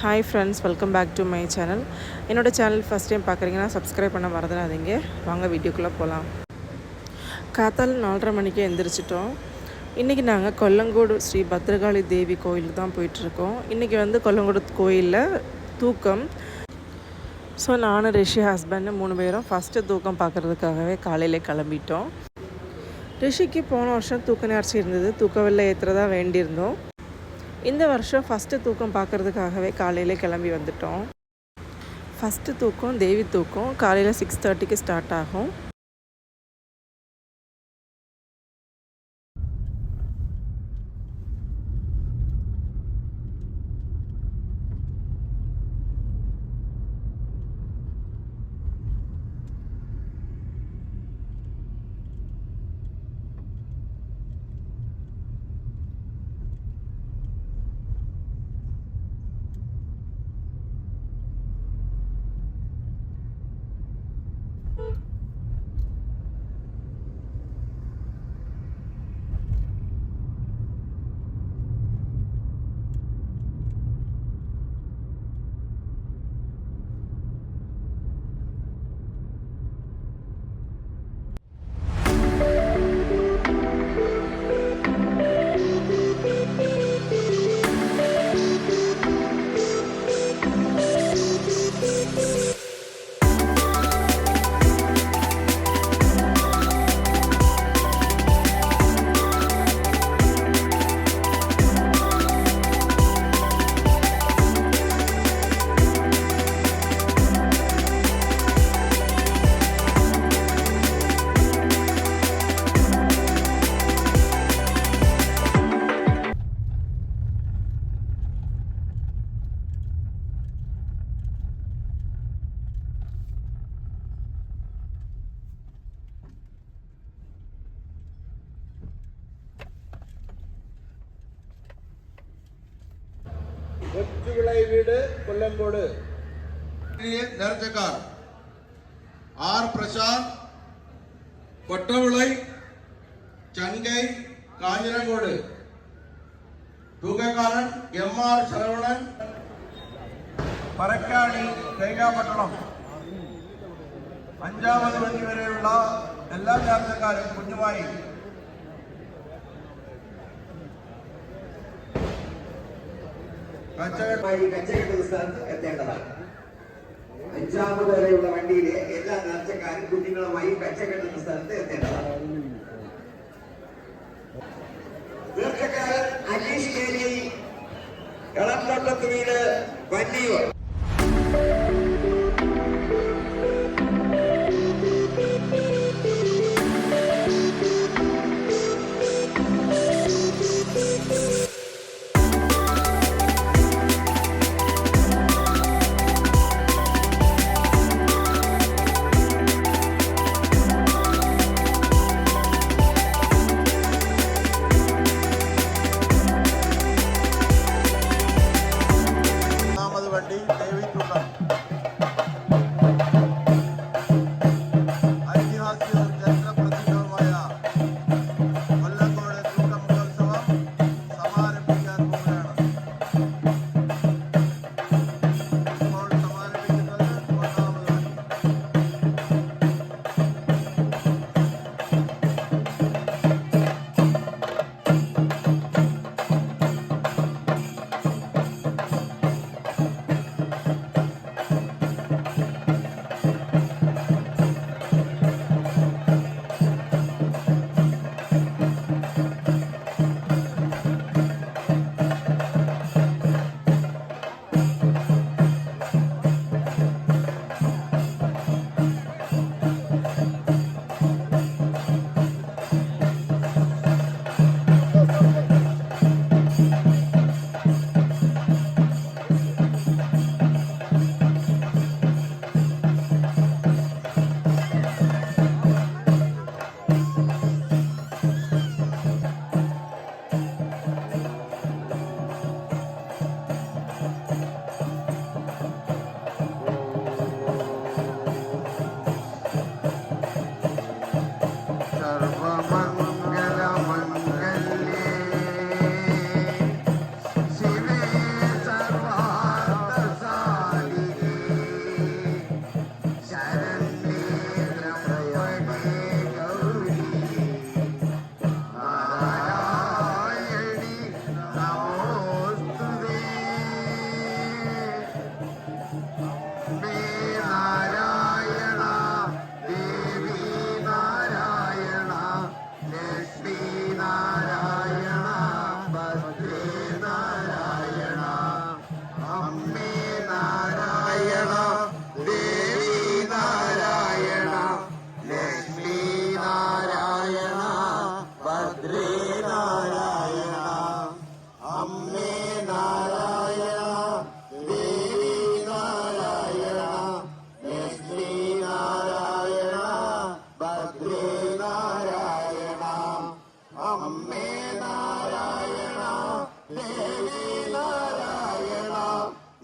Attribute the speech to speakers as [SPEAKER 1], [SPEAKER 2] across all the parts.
[SPEAKER 1] Hi friends, welcome back to my channel. என்னோடய channel first time பார்க்குறீங்கன்னா subscribe பண்ண மறந்துடாதீங்க. வாங்க வீடியோக்குள்ளே போகலாம். காத்தால் 4:30 மணிக்கு எந்திரிச்சிட்டோம். இன்றைக்கி நாங்கள் கொல்லங்கோடு ஸ்ரீ பத்ரகாளி தேவி கோயிலுக்கு தான் போயிட்டுருக்கோம். இன்றைக்கி கொல்லங்கோடு கோயிலில் தூக்கம். ஸோ நானும் ரிஷி ஹஸ்பண்டு 3 பேரும் ஃபஸ்ட்டு தூக்கம் பார்க்குறதுக்காகவே காலையிலே கிளம்பிட்டோம். ரிஷிக்கு போன வருஷம் தூக்க நேர்ச்சி இருந்தது, தூக்க வெள்ளை ஏற்றுறதா வேண்டியிருந்தோம். இந்த வருஷம் ஃபஸ்ட்டு தூக்கம் பார்க்குறதுக்காகவே காலையிலே கிளம்பி வந்துட்டோம். ஃபஸ்ட்டு தூக்கம் தேவி தூக்கம் காலையில் 6:30க்கு ஸ்டார்ட் ஆகும்.
[SPEAKER 2] ഒറ്റുവിളൈ വീട് കൊല്ലങ്കോട് നേർച്ചക്കാർ ആർ പ്രശാന്ത് കൊട്ടവിളൈ ചങ്കൈ കാഞ്ഞിരങ്കോട് തൂക്കക്കാരൻ എം.ആർ. ശരവണൻ പറക്കാണി തേങ്ങാപട്ടണം. 5ാമത് വണ്ടി വരെയുള്ള എല്ലാ നേർച്ചക്കാരും കുഞ്ഞുമായി
[SPEAKER 3] കച്ചകെട്ടുന്ന സ്ഥലത്ത് എത്തേണ്ടതാണ്. 5ാമത് വരെയുള്ള വണ്ടിയിലെ എല്ലാ നേർച്ചക്കാരും കുഞ്ഞുങ്ങളുമായി കച്ചകെട്ടുന്ന സ്ഥലത്ത് എത്തേണ്ടതാണ്. നേർച്ചക്കാരൻ അനീഷ് കേരി എളംതൊട്ടത്ത് വീട് വന്നിയൂർ.
[SPEAKER 2] വണ്ടി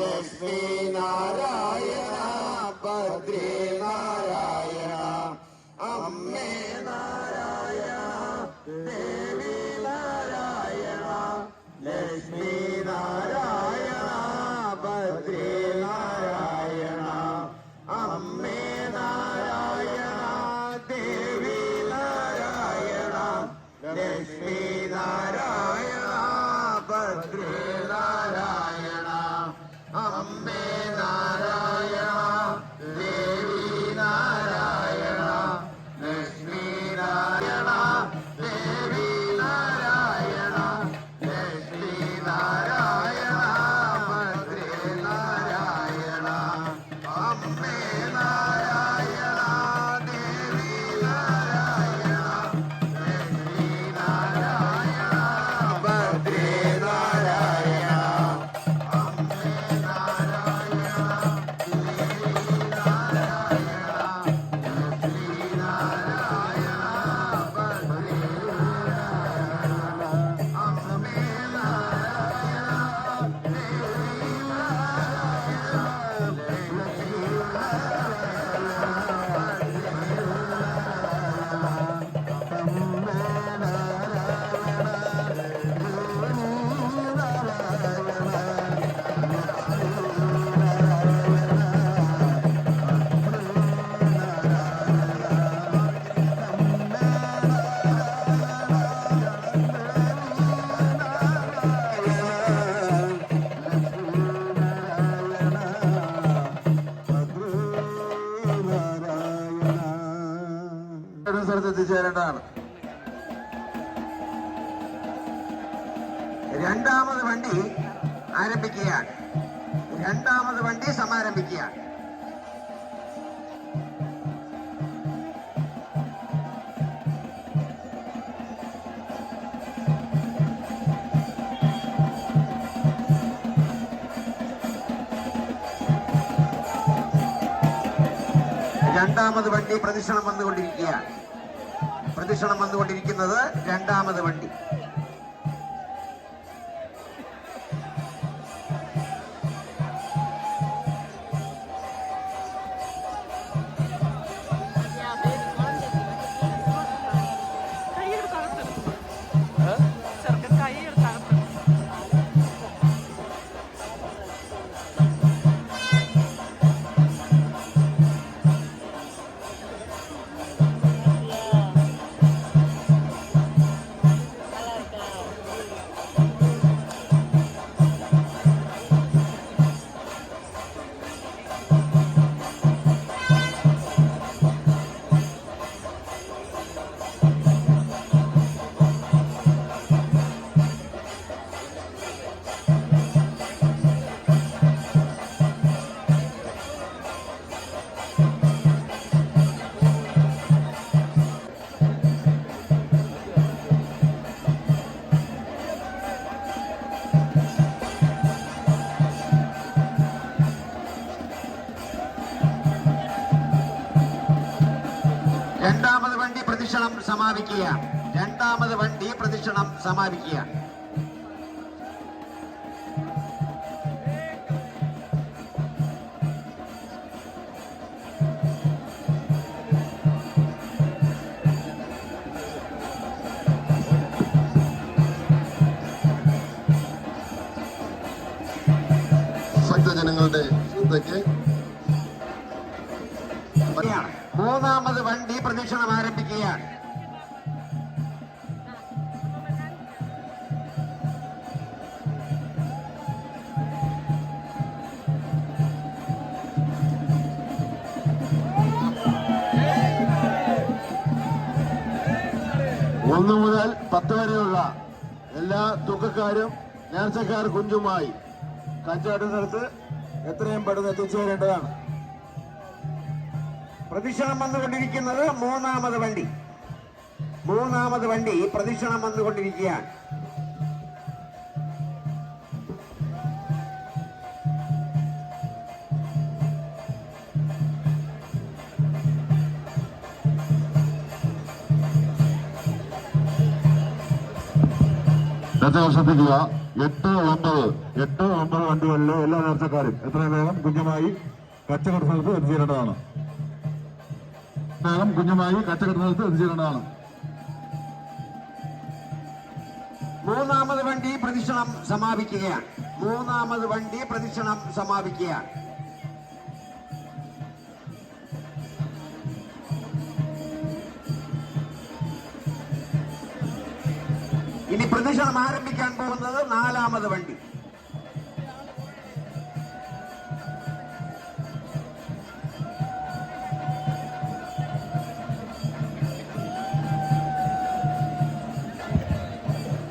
[SPEAKER 3] ലക്ഷ്മി നാരായണ ഭദ്രേ നാരായണ അമ്മേ നാരായണ ദേവി നാരായണ ലക്ഷ്മി നാരായണ ഭദ്രേ നാരായണ അമ്മേ നാരായണ ദേവി നാരായണ ലക്ഷ്മി നാരായണ ഭദ്രേ നാരായണ അമ്മേ നാരായണ ദേവി നാരായണ ലക്ഷ്മി നാരായണ ദേവി നാരായണ ലക്ഷ്മി നാരായണ ഭദ്രേ നാരായണ അമ്മേ നാരായണ ദേവി നാരായണ ലക്ഷ്മി നാരായണ ഭദ്രേ നാരായണ അമ്മേ നാരായണ ദേവി നാരായണ ലക്ഷ്മി നാരായണ ഭദ്രേ നാരായണ അമ്മേ നാരായണ ദേവി സ്ഥലത്ത് എത്തിച്ചേരേണ്ടതാണ്. രണ്ടാമത് വണ്ടി ആരംഭിക്കുകയാണ്. രണ്ടാമത് വണ്ടി സമാരംഭിക്കുകയാണ്. രണ്ടാമത് വണ്ടി പ്രദക്ഷിണം വന്നുകൊണ്ടിരിക്കുകയാണ്. പ്രദക്ഷിണം വന്നുകൊണ്ടിരിക്കുന്നത് രണ്ടാമത് വണ്ടി. രണ്ടാമത് വണ്ടി പ്രദക്ഷിണം സമാപിക്കുക. രണ്ടാമത് വണ്ടി പ്രദക്ഷിണം സമാപിക്കുക.
[SPEAKER 2] ഭക്തജനങ്ങളുടെ ശ്രദ്ധയ്ക്ക്
[SPEAKER 3] മൂന്നാമത് വണ്ടി പ്രദക്ഷിണം ആരംഭിക്കുകയാണ്.
[SPEAKER 2] ഒന്ന് മുതൽ 10 വരെയുള്ള എല്ലാ തൂക്കക്കാരും നേർച്ചക്കാർ കുഞ്ചുമായി കഞ്ചാട്ട സ്ഥലത്ത് എത്രയും പെട്ടെന്ന് എത്തിച്ചേരേണ്ടതാണ്.
[SPEAKER 3] പ്രദക്ഷിണം വന്നുകൊണ്ടിരിക്കുന്നത് മൂന്നാമത് വണ്ടി. മൂന്നാമത് വണ്ടി പ്രദക്ഷിണം വന്നുകൊണ്ടിരിക്കുകയാണ്.
[SPEAKER 2] ശ്രദ്ധിക്കുക.
[SPEAKER 4] 8-9 വണ്ടികളിലെ എല്ലാ നേർച്ചക്കാരും എത്രയും വേഗം കുഞ്ഞുമായി കച്ചവട സ്ഥലത്ത് എത്തിച്ചേരേണ്ടതാണ്.
[SPEAKER 3] മൂന്നാമത് വണ്ടി പ്രദക്ഷിണം സമാപിക്കുകയാണ്. ഇനി പ്രദക്ഷിണം ആരംഭിക്കാൻ പോകുന്നത് 4ാമത് വണ്ടി.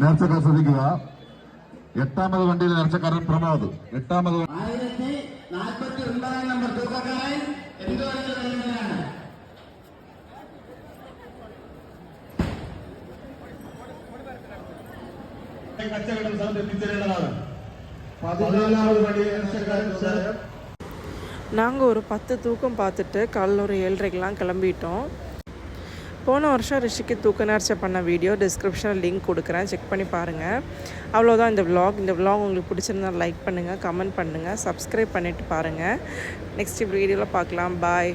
[SPEAKER 4] നേർച്ചക്കാർ ശ്രദ്ധിക്കുക. 8ാമത് വണ്ടിയിലെ നേർച്ചക്കാരൻ പ്രമോദ്.
[SPEAKER 3] 1049 നമ്പർ തൂക്കക്കാരൻ
[SPEAKER 4] കച്ചവടം സ്ഥലത്ത് എത്തിച്ചേരേണ്ടതാണ്. 14ാമത് വണ്ടിയിലെ നേർച്ചക്കാരൻ
[SPEAKER 1] நாங்கள் ஒரு 10 தூக்கம் பார்த்துட்டு காலைல ஒரு 7:30க்கெலாம் கிளம்பிட்டோம். போன வருஷம் ரிஷிக்கு தூக்க நேர்ச்சை பண்ண வீடியோ டிஸ்கிரிப்ஷனில் லிங்க் கொடுக்குறேன், செக் பண்ணி பாருங்கள். அவ்வளோதான் இந்த vlog உங்களுக்கு பிடிச்சிருந்தா லைக் பண்ணுங்கள், கமெண்ட் பண்ணுங்கள், சப்ஸ்கிரைப் பண்ணிவிட்டு பாருங்கள். நெக்ஸ்ட் வீடியோவில் பார்க்கலாம். பாய்.